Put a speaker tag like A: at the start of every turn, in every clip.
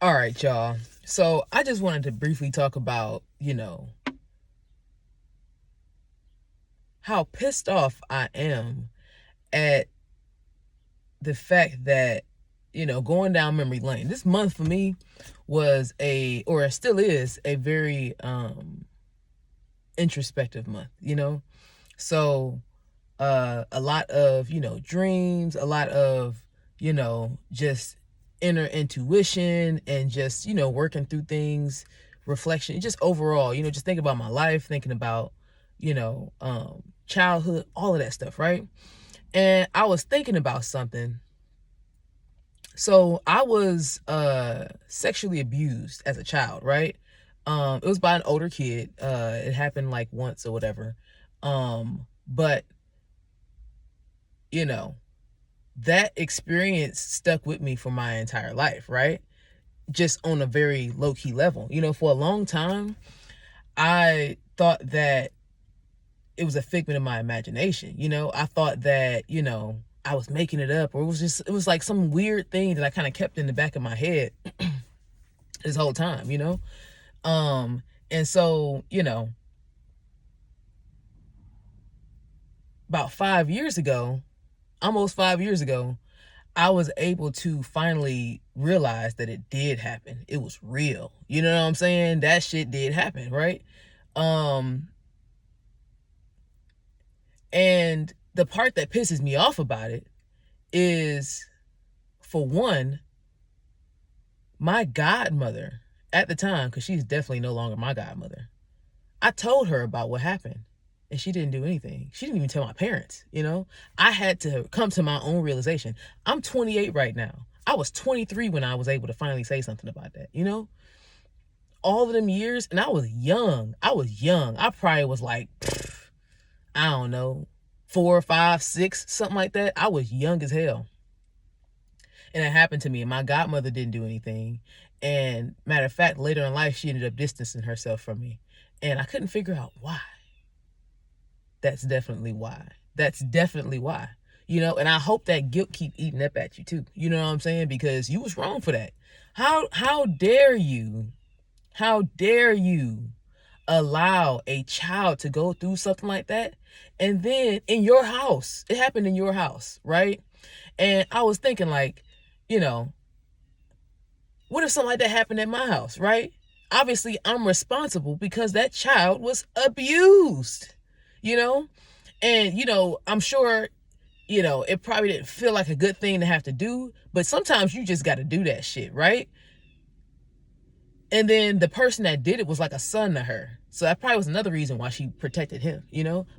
A: All right, y'all. So I just wanted to briefly talk about, how pissed off I am at the fact that, going down memory lane. This month for me was or it still is, a very introspective month. So a lot of, dreams, a lot of, just inner intuition and just, working through things, reflection, just overall, just thinking about my life, thinking about, childhood, all of that stuff, right? And I was thinking about something. So I was sexually abused as a child, right? It was by an older kid. It happened like once or whatever. But you know, that experience stuck with me for my entire life, right? Just on a very low key level. For a long time, I thought that it was a figment of my imagination. I thought that, I was making it up, or it was like some weird thing that I kind of kept in the back of my head this whole time. And so, about 5 years ago, almost 5 years ago, I was able to finally realize that it did happen. It was real. You know what I'm saying? That shit did happen, right? And the part that pisses me off about it is, for one, my godmother at the time, because she's definitely no longer my godmother, I told her about what happened and she didn't do anything. She didn't even tell my parents. I had to come to my own realization. I'm 28 right now. I was 23 when I was able to finally say something about that. All of them years, and I was young. I probably was like, I don't know, 4, 5, 6, something like that. I was young as hell. And it happened to me, and my godmother didn't do anything. And matter of fact, later in life, she ended up distancing herself from me. And I couldn't figure out why. That's definitely why. And I hope that guilt keep eating up at you too. You know what I'm saying? Because you was wrong for that. How dare you? How dare you allow a child to go through something like that? And then in your house, it happened in your house, right? And I was thinking, like, what if something like that happened at my house, right? Obviously, I'm responsible because that child was abused, you know? And, I'm sure, it probably didn't feel like a good thing to have to do, but sometimes you just got to do that shit, right? And then the person that did it was like a son to her. So that probably was another reason why she protected him.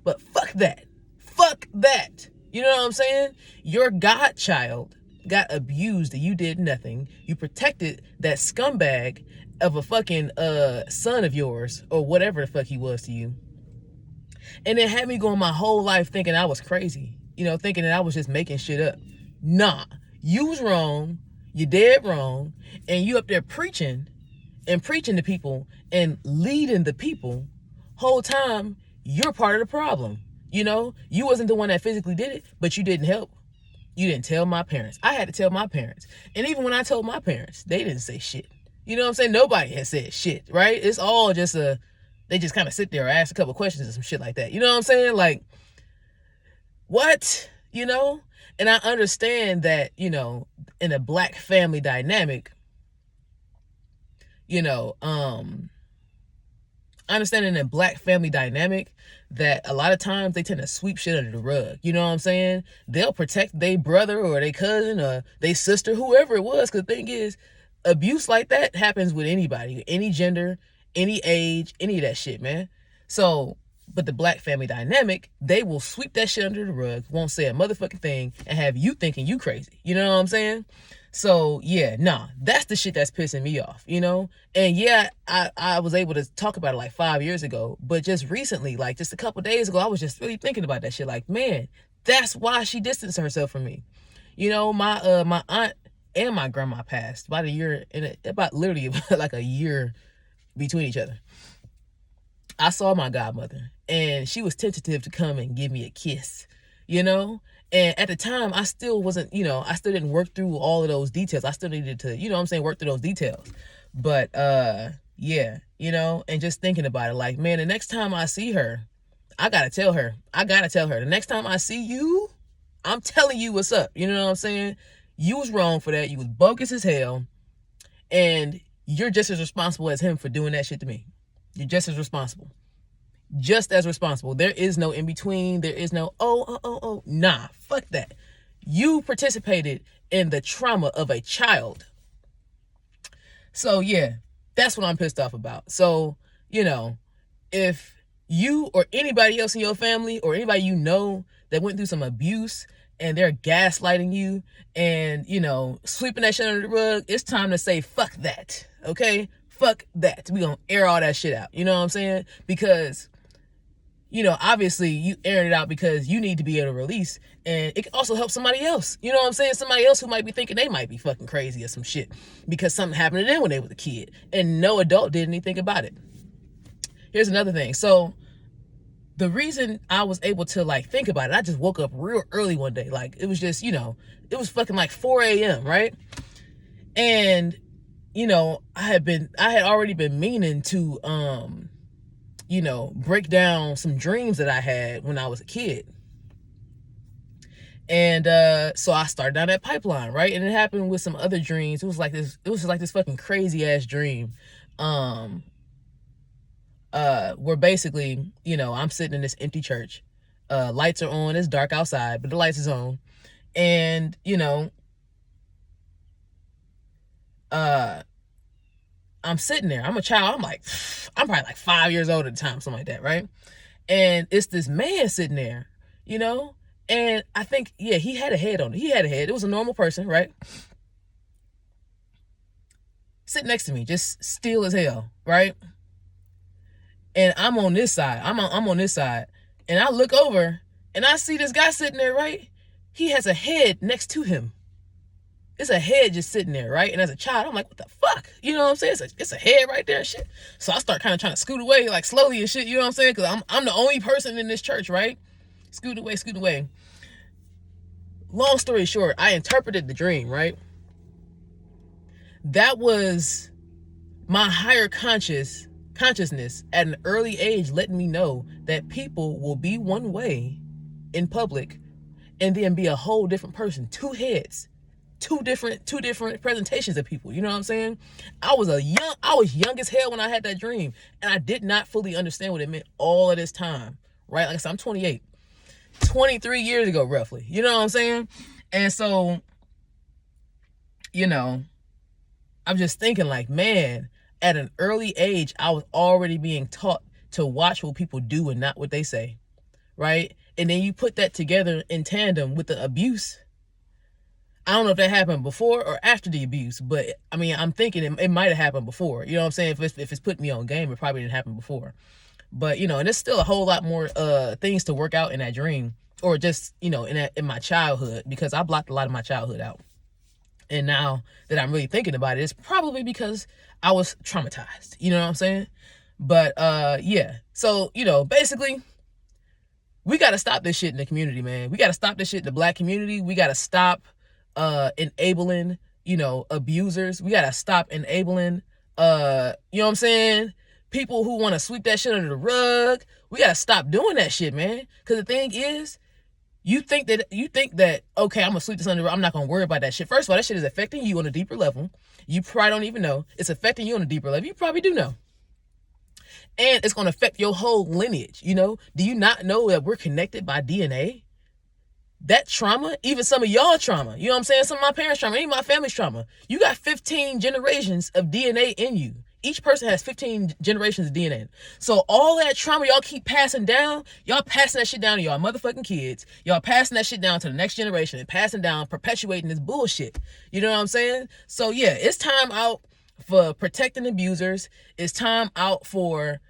A: But fuck that. Fuck that. You know what I'm saying? Your godchild got abused and you did nothing. You protected that scumbag of a fucking son of yours, or whatever the fuck he was to you. And then had me going my whole life thinking I was crazy. Thinking that I was just making shit up. Nah. You was wrong. You dead wrong. And you up there preaching to people and leading the people. Whole time you're part of the problem. You wasn't the one that physically did it, but you didn't help. You didn't tell my parents. I had to tell my parents. And even when I told my parents, they didn't say shit. You know what I'm saying? Nobody has said shit, right? It's all just they just kind of sit there and ask a couple questions and some shit like that. You know what I'm saying? Like, what? And I understand that, in a black family dynamic, I understand in a black family dynamic that a lot of times they tend to sweep shit under the rug. You know what I'm saying? They'll protect their brother or their cousin or their sister, whoever it was. Because the thing is, abuse like that happens with anybody, any gender, any age, any of that shit, man. So, but the black family dynamic, they will sweep that shit under the rug, won't say a motherfucking thing, and have you thinking you crazy. You know what I'm saying? So yeah, nah, that's the shit that's pissing me off, And yeah, I was able to talk about it like 5 years ago, but just recently, like just a couple days ago, I was just really thinking about that shit. Like, man, that's why she distanced herself from me. My aunt and my grandma passed about a year, about literally like a year between each other. I saw my godmother and she was tentative to come and give me a kiss, And at the time, I still wasn't, I still didn't work through all of those details. I still needed to, work through those details. But yeah, and just thinking about it, like, man, the next time I see her, I gotta tell her. The next time I see you, I'm telling you what's up. You know what I'm saying? You was wrong for that. You was bogus as hell. And you're just as responsible as him for doing that shit to me. You're just as responsible. Just as responsible. There is no in between. There is no, nah, fuck that. You participated in the trauma of a child. So yeah, that's what I'm pissed off about. So, if you or anybody else in your family or anybody that went through some abuse and they're gaslighting you and, sweeping that shit under the rug, it's time to say, fuck that. Okay? Fuck that. We gonna air all that shit out. You know what I'm saying? Because, obviously you airing it out because you need to be able to release, and it can also help somebody else. You know what I'm saying? Somebody else who might be thinking they might be fucking crazy or some shit because something happened to them when they was a kid and no adult did anything about it. Here's another thing. So the reason I was able to think about it, I just woke up real early one day. Like, it was just, it was fucking like 4 a.m., right? And, I had already been meaning to, break down some dreams that I had when I was a kid. And so I started down that pipeline, right? And it happened with some other dreams. It was like this fucking crazy ass dream. Where basically, I'm sitting in this empty church. Lights are on, it's dark outside, but the lights is on. And, I'm sitting there. I'm a child. I'm probably like 5 years old at the time, something like that, right? And it's this man sitting there, and I think, yeah, he had a head on it. He had a head. It was a normal person, right? Sitting next to me, just still as hell, right? And I'm on this side. I'm on this side. And I look over and I see this guy sitting there, right? He has a head next to him. It's a head just sitting there, right? And as a child, I'm like, what the fuck? You know what I'm saying? It's a head right there and shit. So I start kind of trying to scoot away, like slowly and shit, you know what I'm saying? Because I'm the only person in this church, right? Scoot away. Long story short, I interpreted the dream, right? That was my higher consciousness at an early age letting me know that people will be one way in public and then be a whole different person. Two heads. Two different presentations of people. You know what I'm saying? I was young as hell when I had that dream, and I did not fully understand what it meant all of this time, right? Like I said, I'm 28. 23 years ago, roughly. You know what I'm saying? And so, I'm just thinking like, man, at an early age, I was already being taught to watch what people do and not what they say, right? And then you put that together in tandem with the abuse. I don't know if that happened before or after the abuse, but I mean, I'm thinking it might have happened before. You know what I'm saying? If it's putting me on game, it probably didn't happen before. But, and there's still a whole lot more things to work out in that dream, or just, in my childhood, because I blocked a lot of my childhood out. And now that I'm really thinking about it, it's probably because I was traumatized. You know what I'm saying? But yeah. So, basically, we got to stop this shit in the community, man. We got to stop this shit in the Black community. We got to stop enabling, abusers. We got to stop enabling, you know what I'm saying? People who want to sweep that shit under the rug. We got to stop doing that shit, man. Because the thing is, you think that, okay, I'm going to sweep this under the rug. I'm not going to worry about that shit. First of all, that shit is affecting you on a deeper level. You probably don't even know. It's affecting you on a deeper level. You probably do know. And it's going to affect your whole lineage, Do you not know that we're connected by DNA? That trauma, even some of y'all trauma, you know what I'm saying? Some of my parents' trauma, even my family's trauma. You got 15 generations of DNA in you. Each person has 15 generations of DNA. So all that trauma y'all keep passing down, y'all passing that shit down to y'all motherfucking kids. Y'all passing that shit down to the next generation and passing down, perpetuating this bullshit. You know what I'm saying? So yeah, it's time out for protecting abusers. It's time out for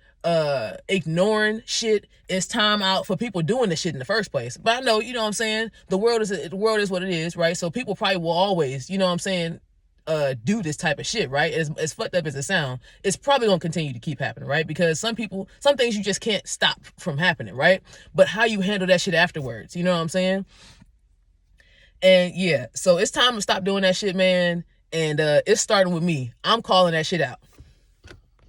A: ignoring shit. It's time out for people doing this shit in the first place. But I know, you know what I'm saying, the world is what it is, right? So people probably will always, you know what I'm saying, do this type of shit, right? As fucked up as it sounds, it's probably gonna continue to keep happening, right? Because some things you just can't stop from happening, right? But how you handle that shit afterwards, you know what I'm saying? And yeah, so it's time to stop doing that shit, man. And it's starting with me. I'm calling that shit out.